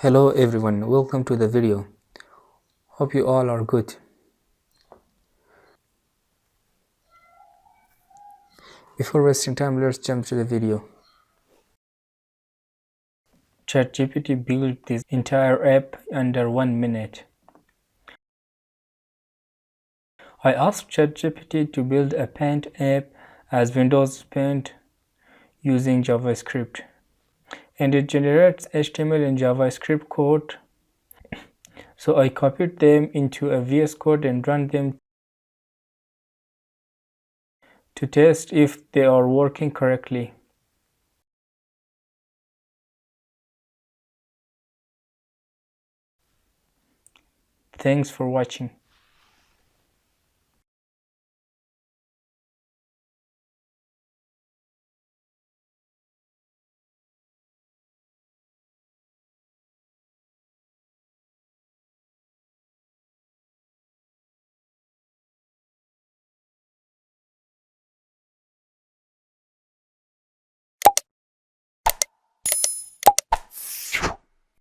Hello everyone, welcome to the video. Hope you all are good. Before wasting time, let's jump to the video. ChatGPT built this entire app under 1 minute. I asked ChatGPT to build a Paint app as Windows Paint using JavaScript, and it generates HTML and JavaScript code. So I copied them into a VS Code and ran them to test if they are working correctly. Thanks for watching.